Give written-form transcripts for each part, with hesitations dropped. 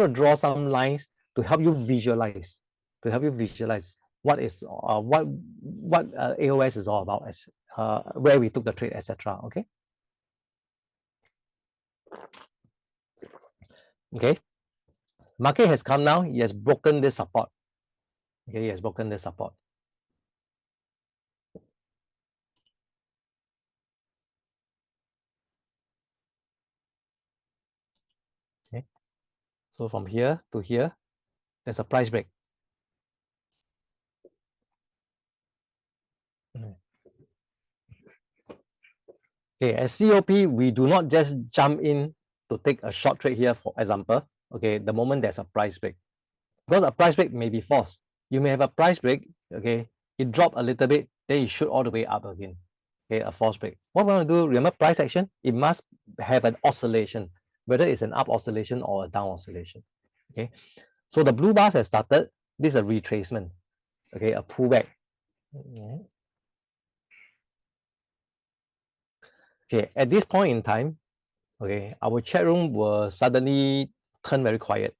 going to draw some lines to help you visualize, what is what AOS is all about, as where we took the trade, etc. Okay. Okay. Market has come now. He has broken this support. Okay, he has broken this support. Okay. So from here to here, there's a price break. Okay, as COP, we do not just jump in to take a short trade here, for example. Okay, the moment there's a price break, because a price break may be false. You may have a price break, okay, it dropped a little bit, then it shoot all the way up again. Okay, a false break. What we want to do, remember price action, it must have an oscillation, whether it's an up oscillation or a down oscillation. Okay, so the blue bars have started. This is a retracement, okay, a pullback. Okay, at this point in time, okay, our chat room will suddenly turn very quiet.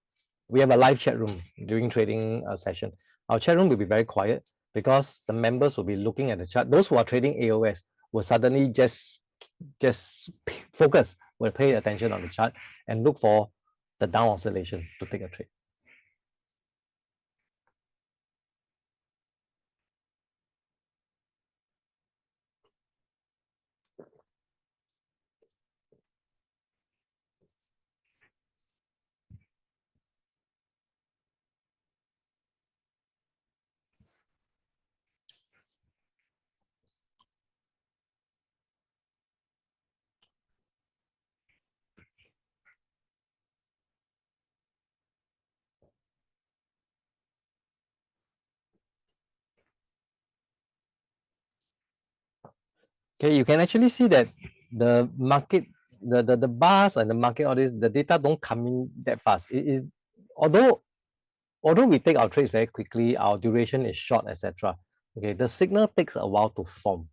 We have a live chat room during trading session. Our chat room will be very quiet because the members will be looking at the chart. Those who are trading AOS will suddenly just focus, will pay attention on the chart and look for the down oscillation to take a trade. Okay, you can actually see that the market, the bars and the market, all this, the data don't come in that fast. It is, although we take our trades very quickly, our duration is short, etc. Okay, the signal takes a while to form.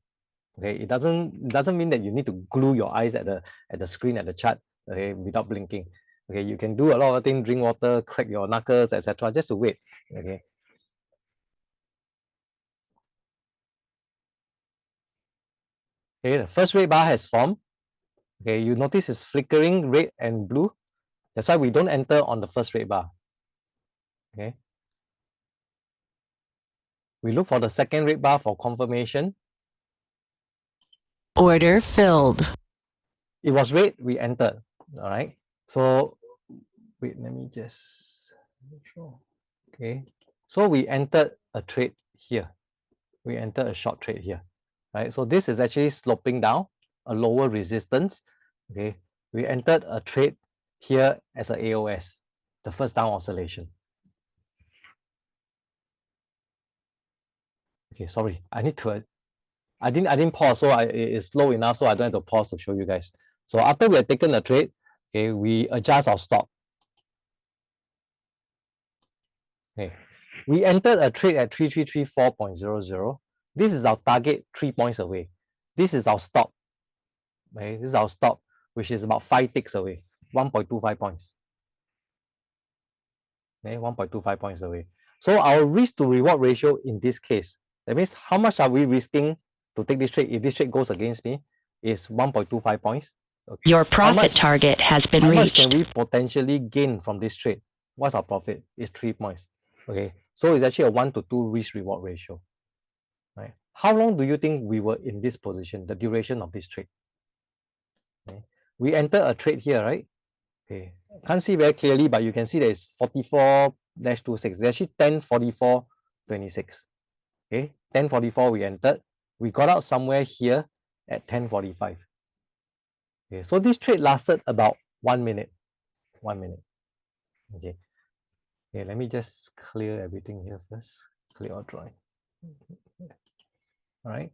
Okay, it doesn't mean that you need to glue your eyes at the screen, at the chart, okay, without blinking. Okay, you can do a lot of things, drink water, crack your knuckles, etc. just to wait. Okay. Okay, the first red bar has formed. Okay, you notice it's flickering red and blue. That's why we don't enter on the first red bar. Okay. We look for the second red bar for confirmation. Order filled. It was red, we entered. All right. So wait, let me just show. Okay. So we entered a trade here. We entered a short trade here. Right. So this is actually sloping down, a lower resistance. Okay. We entered a trade here as a AOS, the first down oscillation. Okay, sorry. I need to I didn't pause, so it's slow enough, so I don't have to pause to show you guys. So after we have taken a trade, okay, we adjust our stop. Okay, we entered a trade at 3334.00. This is our target 3 points away. This is our stop. Okay, this is our stop, which is about 5 ticks away, 1.25 points. Okay, 1.25 points away. So our risk to reward ratio in this case, that means how much are we risking to take this trade if this trade goes against me, is 1.25 points. Okay. Your profit target has been reached. How much can we potentially gain from this trade? What's our profit? It's 3 points. Okay, so it's actually a 1 to 2 risk reward ratio. Right? How long do you think we were in this position, the duration of this trade? Okay. We enter a trade here, right? Okay, can't see very clearly, but you can see that it's 44-26. It's actually 10:44:26. Okay, 10:44 we entered. We got out somewhere here at 10:45. Okay, so this trade lasted about 1 minute. 1 minute. Okay. Okay, let me just clear everything here first. Clear or dry. All right.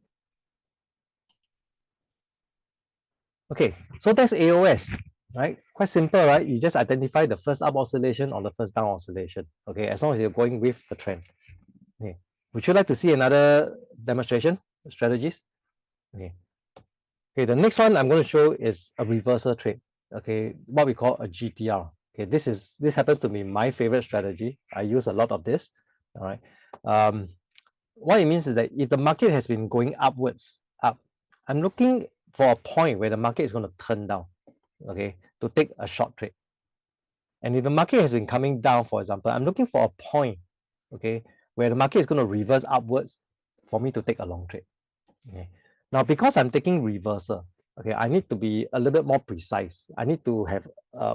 Okay, so that's AOS, right? Quite simple, right? You just identify the first up oscillation or the first down oscillation. Okay, as long as you're going with the trend. Okay. Would you like to see another demonstration strategies? Okay. Okay, the next one I'm going to show is a reversal trade. Okay, what we call a GTR. Okay, this happens to be my favorite strategy. I use a lot of this. All right. What it means is that if the market has been going upwards, up, I'm looking for a point where the market is going to turn down, okay, to take a short trade. And if the market has been coming down, for example, I'm looking for a point, okay, where the market is going to reverse upwards for me to take a long trade. Okay. Now, because I'm taking reversal, okay, I need to be a little bit more precise. I need to have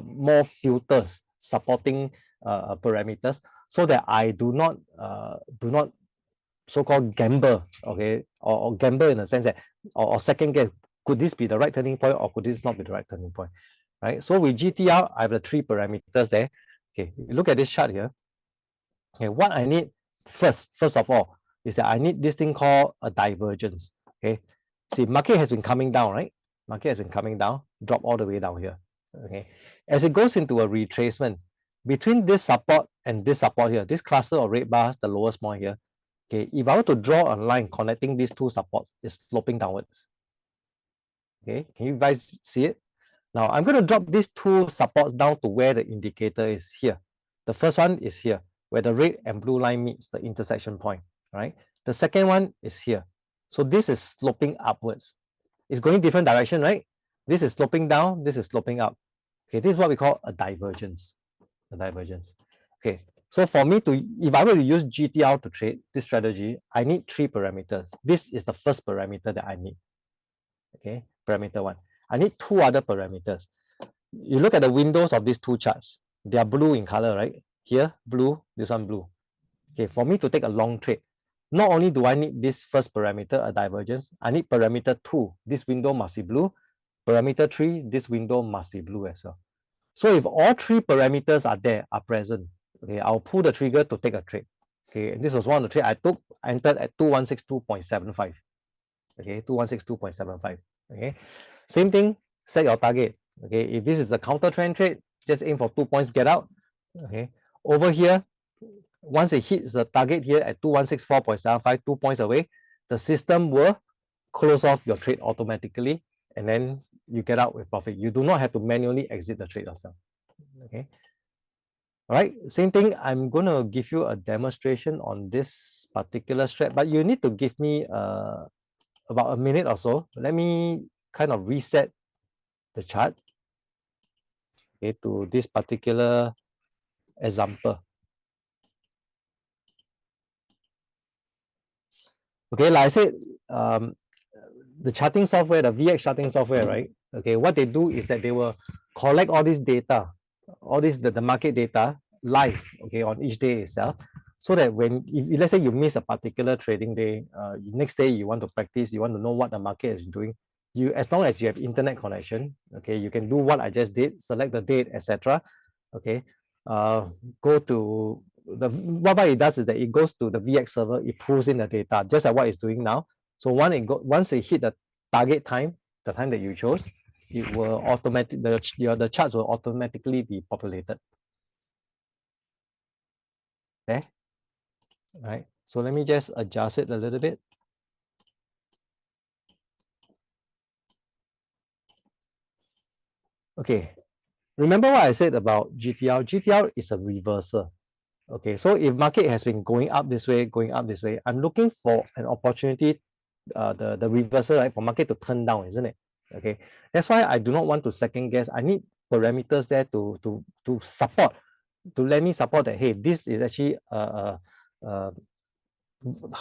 more filters supporting parameters so that I do not so-called gamble, okay, or gamble in the sense that, or second guess, could this be the right turning point or could this not be the right turning point, right? So with GTR, I have the 3 parameters there. Okay, look at this chart here. Okay, what I need first of all, is that I need this thing called a divergence. Okay, see, market has been coming down, right? Market has been coming down, drop all the way down here. Okay, as it goes into a retracement between this support and this support here, this cluster of red bars, the lowest point here. Okay, if I were to draw a line connecting these two supports, it's sloping downwards. Okay, can you guys see it? Now I'm going to drop these two supports down to where the indicator is here. The first one is here, where the red and blue line meets the intersection point, right? The second one is here. So this is sloping upwards. It's going different direction, right? This is sloping down, this is sloping up. Okay, this is what we call a divergence. A divergence. Okay, so for me to, if I were to use GTR to trade this strategy, I need 3 parameters. This is the first parameter that I need. Okay, parameter 1. I need 2 other parameters. You look at the windows of these 2 charts. They are blue in color, right? Here, blue, this one blue. Okay, for me to take a long trade, not only do I need this first parameter, a divergence, I need parameter 2. This window must be blue. Parameter 3, this window must be blue as well. So if all 3 parameters are present, okay, I'll pull the trigger to take a trade. Okay, and this was one of the trade I took. I entered at 2162.75. Okay, 2162.75. Okay, same thing, set your target. Okay, if this is a counter trend trade, just aim for 2 points, get out. Okay, over here, once it hits the target here at 2164.75, 2 points away, the system will close off your trade automatically, and then you get out with profit. You do not have to manually exit the trade yourself. Okay. All right, same thing. I'm going to give you a demonstration on this particular strat, but you need to give me about a minute or so. Let me kind of reset the chart, okay, to this particular example. Okay, like I said, the charting software, the VX charting software, right? Okay, what they do is that they will collect all this data, all this the market data live, okay, on each day itself, so that when, if let's say you miss a particular trading day, next day you want to practice, you want to know what the market is doing, you, as long as you have internet connection, okay, you can do what I just did, select the date, etc. Okay, go to the, what it does is that it goes to the VX server, it pulls in the data, just like what it's doing now. So once it hit the target time, the time that you chose, it will automatically, the charts will automatically be populated. Okay, right? So let me just adjust it a little bit. Okay, remember what I said about GTR? GTR is a reversal. Okay, so if market has been going up this way, I'm looking for an opportunity, the reversal, right, for market to turn down, isn't it? Okay, that's why I do not want to second guess. I need parameters there to support, to let me support that, hey, this is actually a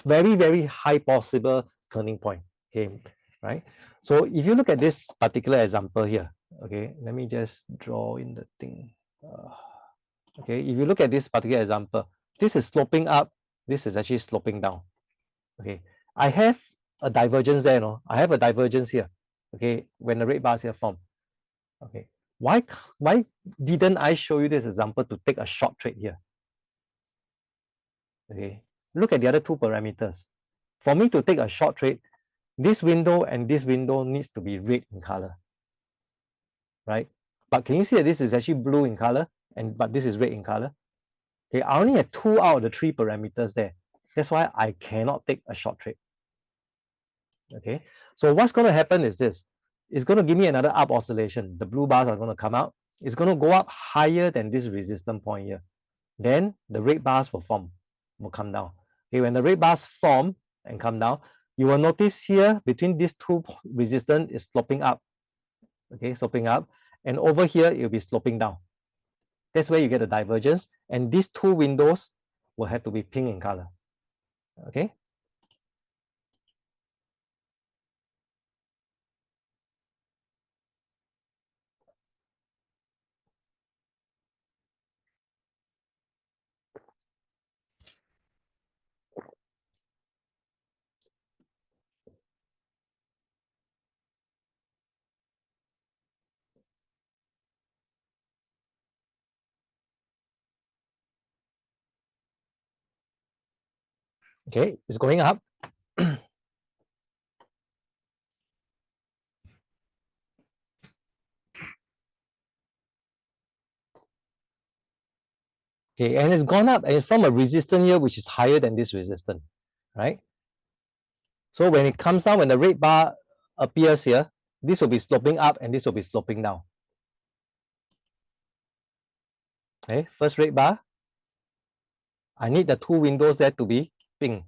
very, very high possible turning point. Okay, right? So if you look at this particular example here, okay, let me just draw in the thing. Okay, if you look at this particular example, this is sloping up, this is actually sloping down. Okay, I have a divergence there, no? I have a divergence here. Okay, when the red bars here form. Okay, why didn't I show you this example to take a short trade here? Okay, look at the other 2 parameters. For me to take a short trade, this window and this window needs to be red in color, right? But can you see that this is actually blue in color, but this is red in color? Okay, I only have 2 out of the 3 parameters there. That's why I cannot take a short trade. Okay, so what's going to happen is this. It's going to give me another up oscillation. The blue bars are going to come out. it's going to go up higher than this resistance point here. Then the red bars will form, will come down. Okay, when the red bars form and come down, you will notice here between these two resistance is sloping up. Okay, sloping up, and over here it will be sloping down. That's where you get the divergence, and these two windows will have to be pink in color. Okay. Okay, it's going up. Okay, and it's gone up, and it's from a resistance here which is higher than this resistance, right? So when it comes down, when the red bar appears here, this will be sloping up and this will be sloping down. Okay, first red bar. I need the two windows there to be pink.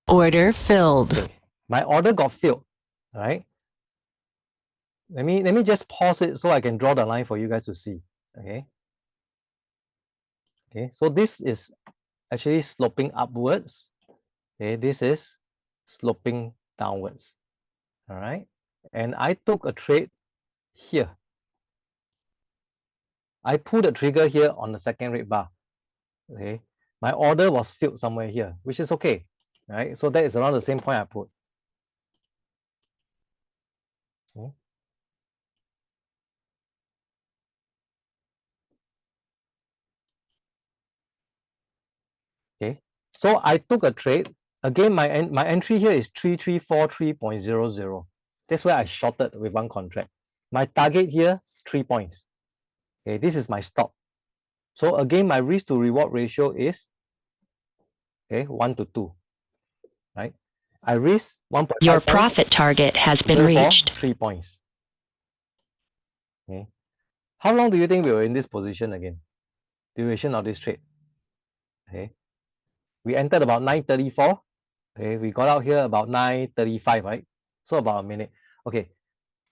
Order filled. Okay. My order got filled, right? Let me just pause it so I can draw the line for you guys to see. Okay. Okay, so this is actually sloping upwards. Okay, this is sloping downwards. All right. And I took a trade here. I pulled the trigger here on the second red bar. Okay. My order was filled somewhere here, which is okay. Right. So that is around the same point I put. Okay. Okay. So I took a trade. Again, my entry here is 3343.00. That's where I shorted with one contract. My target here, 3 points. Okay, this is my stop. So again, my risk to reward ratio is 1 to 2. Right? I risk 1.5 Your points. profit target has been Go reached. for 3 points. Okay. How long do you think we were in this position again? Duration of this trade. Okay. We entered about 9:34. Okay, we got out here about 9:35, right? So about a minute. Okay.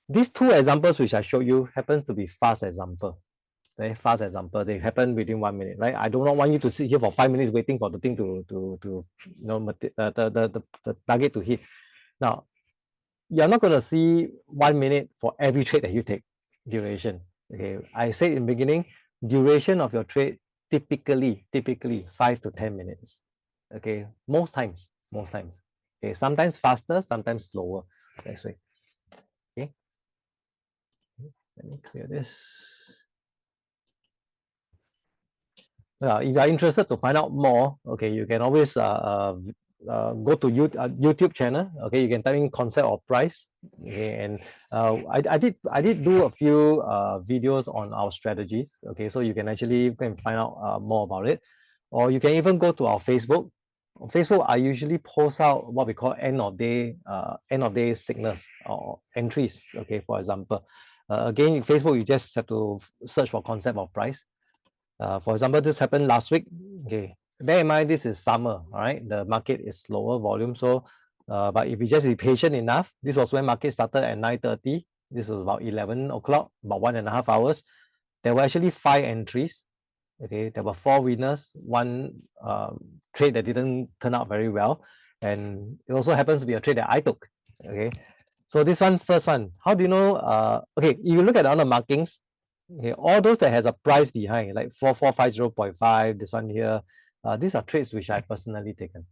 These two examples which I showed you happens to be fast example. Okay, fast example. They happen within 1 minute, right? I do not want you to sit here for 5 minutes waiting for the thing to you know the target to hit. Now, you're not going to see 1 minute for every trade that you take duration. Okay, I said in the beginning, duration of your trade typically 5 to 10 minutes. Okay, most times. Okay, sometimes faster, sometimes slower. That's right. Okay, let me clear this. If you are interested to find out more, okay, you can always go to YouTube channel. Okay, you can type in concept of price. Okay, and I did do a few videos on our strategies. Okay, so you can actually go and find out more about it, or you can even go to our Facebook. On Facebook, I usually post out what we call end of day signals or entries. Okay, for example, again in Facebook, you just have to search for concept of price. For example, this happened last week. Okay, bear in mind this is summer, all right? The market is slower volume, so but if you just be patient enough, this was when market started at 9:30. This was about 11 o'clock, about 1.5 hours. There were actually 5 entries. Okay, there were 4 winners, one trade that didn't turn out very well, and it also happens to be a trade that I took. Okay, so this one, first one, how do you know? Okay, if you look at all the markings, okay, all those that has a price behind, like 4450.5, this one here, these are trades which I personally taken.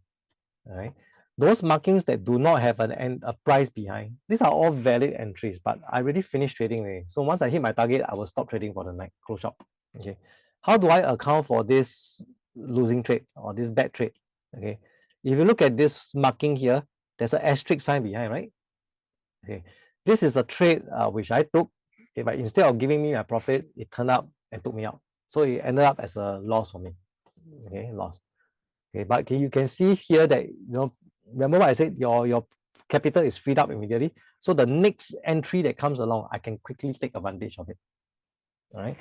All right, those markings that do not have a price behind, these are all valid entries, but I already finished trading already. So once I hit my target, I will stop trading for the night, close shop. Okay, how do I account for this losing trade or this bad trade? Okay, if you look at this marking here, there's an asterisk sign behind, right? Okay, this is a trade which I took. But instead of giving me my profit, it turned up and took me out. So it ended up as a loss for me. Okay, loss. Okay, but you can see here that, remember what I said, your capital is freed up immediately. So the next entry that comes along, I can quickly take advantage of it. All right.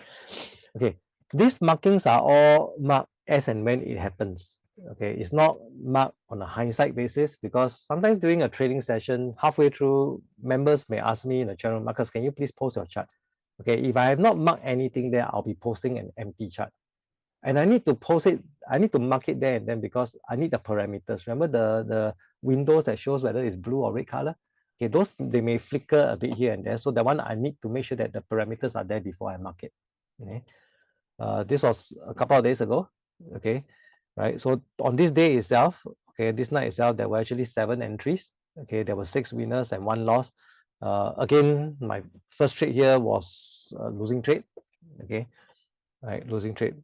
Okay, these markings are all marked as and when it happens. Okay, it's not marked on a hindsight basis, because sometimes during a trading session, halfway through, members may ask me in the channel, Marcus, can you please post your chart? Okay, if I have not marked anything there, I'll be posting an empty chart. And I need to post it, I need to mark it there and then, because I need the parameters. Remember the windows that shows whether it's blue or red color? Okay, those, they may flicker a bit here and there. So the one, I need to make sure that the parameters are there before I mark it. Okay. This was a couple of days ago. Okay, right. So on this day itself, okay, this night itself, there were actually 7 entries. Okay, there were 6 winners and 1 loss. Again, my first trade here was losing trade. Okay, right, losing trade.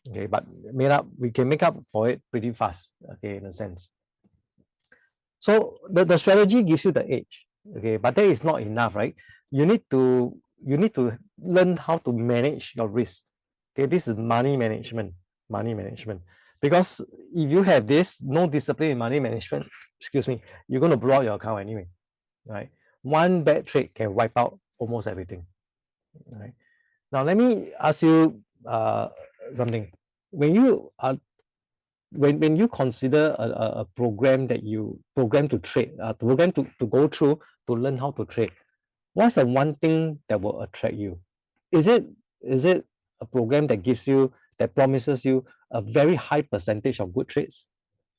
Okay, but we can make up for it pretty fast. Okay, in a sense. So the strategy gives you the edge. Okay, but that is not enough, right? You need to learn how to manage your risk. Okay, this is money management. Because if you have this no discipline in money management, excuse me, you're going to blow out your account anyway, right? One bad trade can wipe out almost everything. Right. Now let me ask you something. When you are when you consider a program that you program to trade, program to go through to learn how to trade, what's the one thing that will attract you? Is it a program that gives you, that promises you a very high percentage of good trades?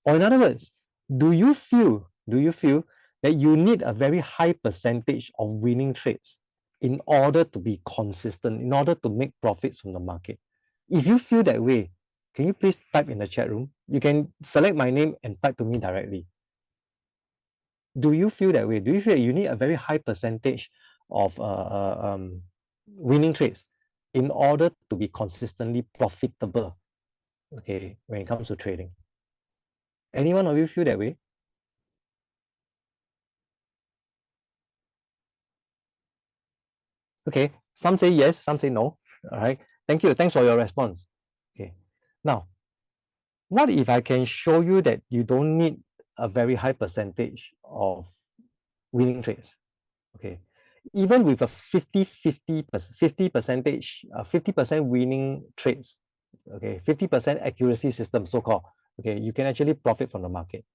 Or in other words, do you feel that you need a very high percentage of winning trades in order to be consistent, in order to make profits from the market? If you feel that way, can you please type in the chat room? You can select my name and type to me directly. Do you feel that way? Do you feel that you need a very high percentage of winning trades in order to be consistently profitable? Okay, when it comes to trading. Anyone of you feel that way? Okay, some say yes, some say no. All right, thank you. Thanks for your response. Okay, now, what if I can show you that you don't need a very high percentage of winning trades? Okay, even with a 50% winning trades, okay, 50% accuracy system, so-called, okay, you can actually profit from the market.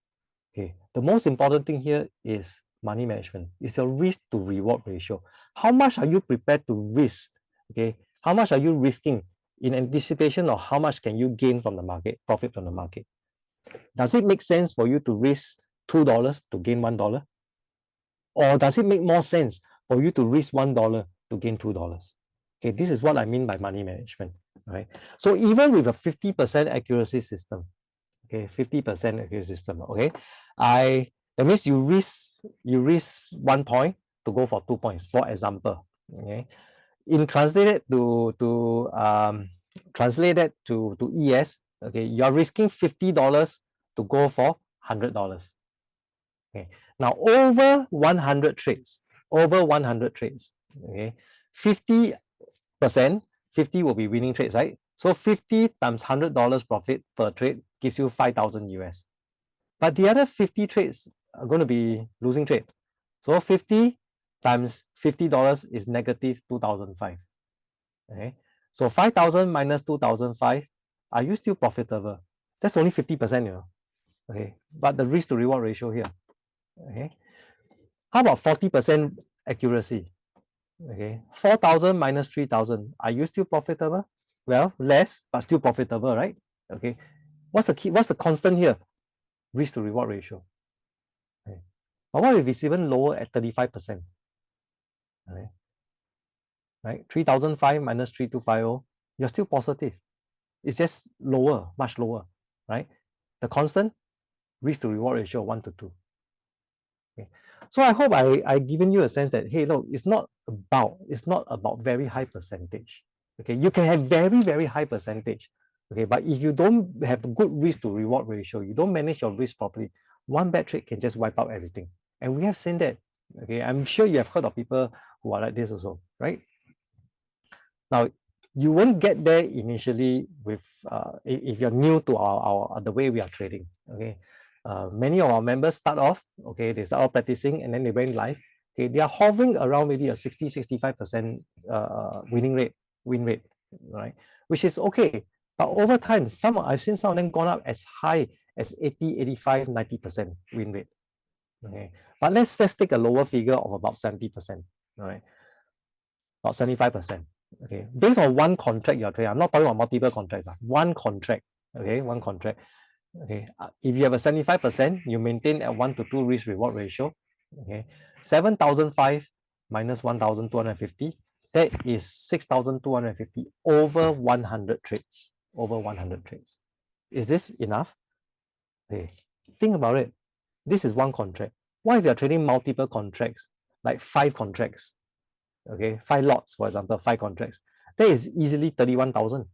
Okay, the most important thing here is money management. It's your risk to reward ratio. How much are you prepared to risk? Okay, how much are you risking in anticipation of how much can you gain from the market, profit from the market? Does it make sense for you to risk $2 to gain $1? Or does it make more sense for you to risk $1 to gain $2? Okay, this is what I mean by money management, right? So even with a 50% accuracy system, okay, 50% accuracy system, okay, that means you risk 1 point to go for 2 points, for example. Okay, in translate that to ES, okay, you're risking $50 to go for $100. Okay, now over 100 trades, okay, 50%, 50 will be winning trades, right? So 50 times $100 profit per trade gives you 5,000 US. But the other 50 trades are going to be losing trade. So 50 times $50 is negative 2,005. Okay, so 5,000 minus 2,005, are you still profitable? That's only 50%, you know. Okay, but the risk to reward ratio here. Okay, how about 40% accuracy? Okay, 4,000 minus 3,000, are you still profitable? Well, less, but still profitable, right? Okay, what's the key? What's the constant here? Risk to reward ratio. Okay. But what if it's even lower at 35%? Okay. Right, 3,005 minus 3,250, you're still positive. It's just lower, much lower, right? The constant risk to reward ratio 1 to 2. Okay. So I hope I given you a sense that, hey, look, it's not about very high percentage. Okay, you can have very, very high percentage. Okay, but if you don't have a good risk to reward ratio, you don't manage your risk properly, one bad trade can just wipe out everything. And we have seen that. Okay, I'm sure you have heard of people who are like this also, right? Now, you won't get there initially with if you're new to our the way we are trading. Okay, many of our members start off, okay, they start off practicing and then they went live. Okay, they are hovering around maybe a 60-65% win rate, right? Which is okay. But over time, I've seen some of them gone up as high as 80, 85, 90% win rate. Okay, but let's take a lower figure of about 70%. All right, about 75%. Okay, based on one contract you're trading. I'm not talking about multiple contracts. One contract. Okay, one contract. Okay, if you have a 75%, you maintain a 1-to-2 risk reward ratio. Okay, 7,005 minus 1,250. That is 6,250 over 100 trades. Over 100 trades. Is this enough? Okay, think about it. This is one contract. What if you're trading multiple contracts, like 5 contracts? Okay, 5 lots, for example, 5 contracts. That is easily 31,000.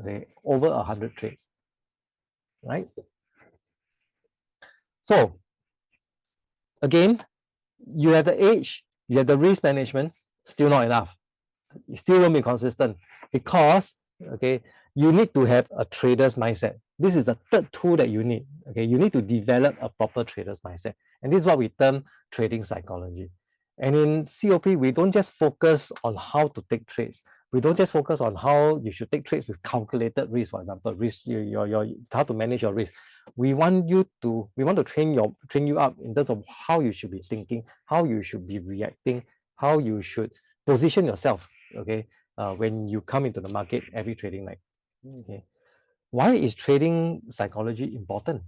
Okay, over 100 trades, right? So again, you have the age, you have the risk management, still not enough. You still won't be consistent because, okay, you need to have a trader's mindset. This is the third tool that you need. Okay, you need to develop a proper trader's mindset, and this is what we term trading psychology. And in COP, we don't just focus on how to take trades. We don't just focus on how you should take trades with calculated risk, for example, risk how to manage your risk. We want to train you up in terms of how you should be thinking, how you should be reacting, how you should position yourself. Okay, when you come into the market every trading night. Okay, why is trading psychology important?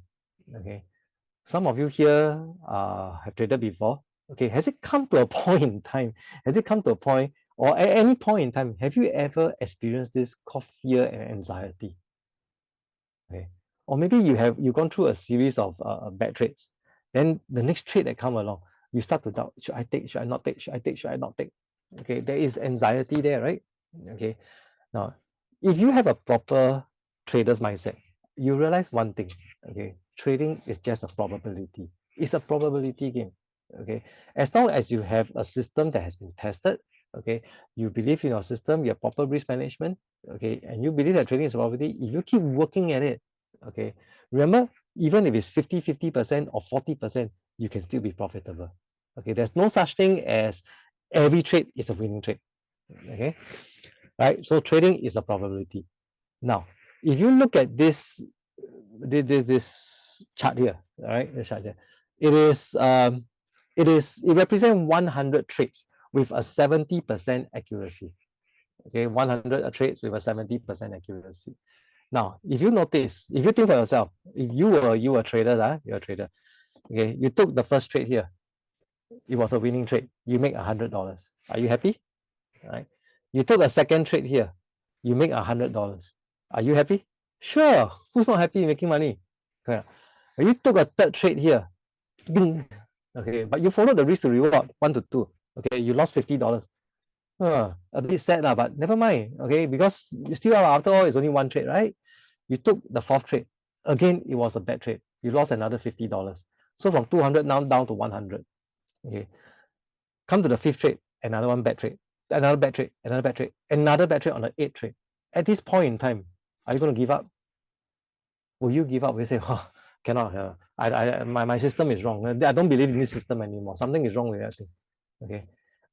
Okay, some of you here have traded before. Okay, has it come to a point in time? Has it come to a point, or at any point in time, have you ever experienced this called fear and anxiety? Okay, or maybe you've gone through a series of bad trades. Then the next trade that come along, you start to doubt: should I take? Should I not take? Should I take? Should I not take? Okay, there is anxiety there, right? Okay, now if you have a proper trader's mindset, you realize one thing. Okay, trading is just a probability. It's a probability game. Okay, as long as you have a system that has been tested, okay, you believe in your system, you have proper risk management, okay, and you believe that trading is a probability, if you keep working at it, okay, remember, even if it's 50% or 40%, you can still be profitable. Okay, there's no such thing as every trade is a winning trade. Okay, right? So trading is a probability. Now, if you look at this chart here, all right, this chart here, it represents 100 trades with a 70% accuracy. Okay, 100 trades with a 70% accuracy. Now, if you notice, if you think for yourself, if you were a trader, you're a trader. Okay, you took the first trade here. It was a winning trade. You make $100. Are you happy? All right. You took a second trade here. You make $100. Are you happy? Sure. Who's not happy making money? Correct. You took a third trade here. Ding. Okay, but you followed the risk to reward 1 to 2. Okay, you lost $50. A bit sad, but never mind. Okay, because you still are, after all, it's only one trade, right? You took the fourth trade. Again, it was a bad trade. You lost another $50. So from 200 now down to 100. Okay. Come to the fifth trade, another one bad trade, another bad trade, another bad trade, another bad trade on the eighth trade. At this point in time, are you going to give up? Will you give up? Will you say, oh, cannot, my system is wrong. I don't believe in this system anymore. Something is wrong with that thing. Okay.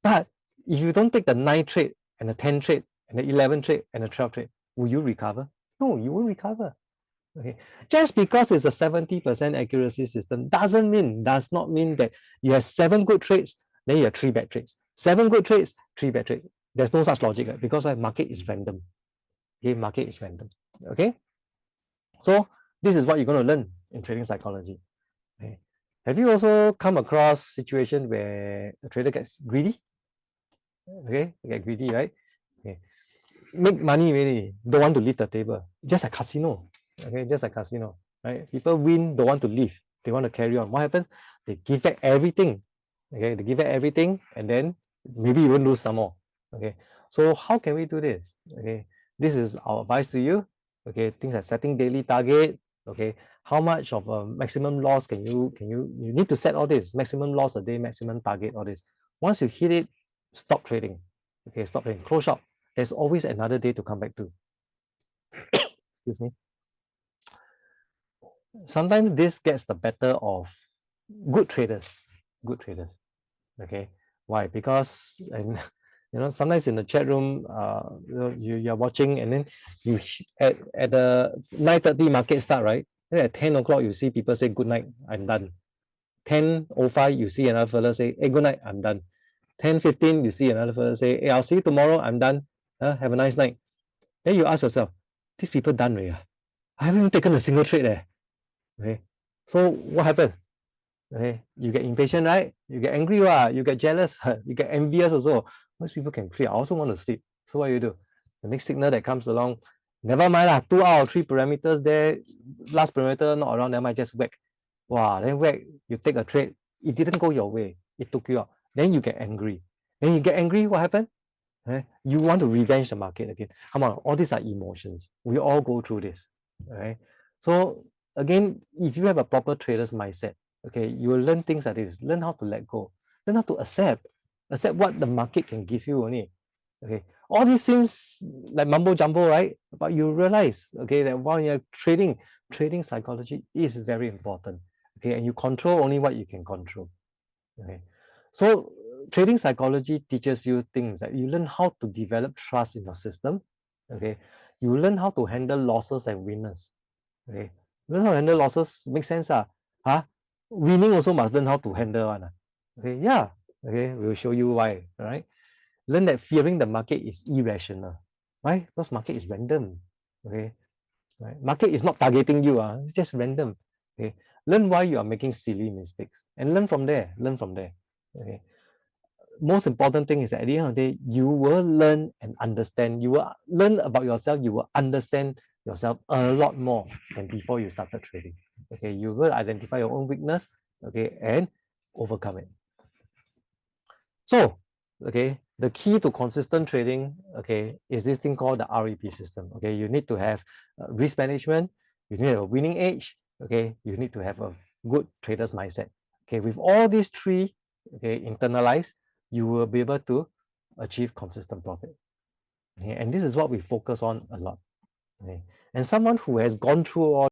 But if you don't take the 9th trade and the 10th trade and the 11th trade and the 12th trade, will you recover? No, you won't recover. Okay. Just because it's a 70% accuracy system does not mean that you have 7 good trades, then you have 3 bad trades. 7 good trades, 3 bad trades. There's no such logic because the market is random. Okay, market is random. Okay. So this is what you're going to learn in trading psychology. Okay. Have you also come across situation where a trader gets greedy? Okay, get greedy, right? Okay. Make money really, don't want to leave the table. Just like casino. Okay, just like casino, right? People win, don't want to leave. They want to carry on. What happens? They give back everything. Okay, they give back everything, and then maybe you will lose some more. Okay, so how can we do this? Okay, this is our advice to you. Okay, things like setting daily target. Okay, how much of a maximum loss you need to set all this maximum loss a day, maximum target, all this. Once you hit it, stop trading. Okay, stop trading, close shop. there's always another day to come back to. Excuse me. Sometimes this gets the better of good traders. Okay, why? Because, and sometimes in the chat room, you're watching, and then you at the 9:30 market start, right? Then at 10 o'clock you see people say good night, I'm done. 10:05 you see another fella say, hey, good night, I'm done. 10:15 you see another fella say, hey, I'll see you tomorrow, I'm done. Have a nice night. Then you ask yourself, these people done already? I haven't even taken a single trade there. Okay, so what happened? Okay, you get impatient, right? You get angry, you get jealous, you get envious also. Most people can clear. I also want to sleep. So what you do? The next signal that comes along, never mind lah, 2 out of 3 parameters there, last parameter not around, never mind, just whack. Wow, then whack, you take a trade, it didn't go your way, it took you out. Then you get angry. Then you get angry, what happened? You want to revenge the market again. Come on, all these are emotions. We all go through this. Okay. So again, if you have a proper trader's mindset, okay, you will learn things like this. Learn how to let go. Learn how to accept what the market can give you only. Okay, all these seems like mumbo jumbo, right? But you realize, okay, that while you're trading psychology is very important. Okay, and you control only what you can control. Okay, so trading psychology teaches you things that you learn how to develop trust in your system. Okay, you learn how to handle losses and winners. Okay, learn how to handle losses, makes sense. Winning also must learn how to handle one. Okay, yeah. Okay, we'll show you why. All right. Learn that fearing the market is irrational. Why? Because market is random. Okay. Right? Market is not targeting you. It's just random. Okay. Learn why you are making silly mistakes and learn from there. Okay. Most important thing is that at the end of the day, you will learn and understand. You will learn about yourself. You will understand yourself a lot more than before you started trading. Okay, you will identify your own weakness. Okay, and overcome it. So, okay, the key to consistent trading, okay, is this thing called the REP system. Okay, you need to have risk management. You need to have a winning edge. Okay, you need to have a good trader's mindset. Okay, with all these three, okay, internalized, you will be able to achieve consistent profit. Okay, and this is what we focus on a lot. Okay, and someone who has gone through all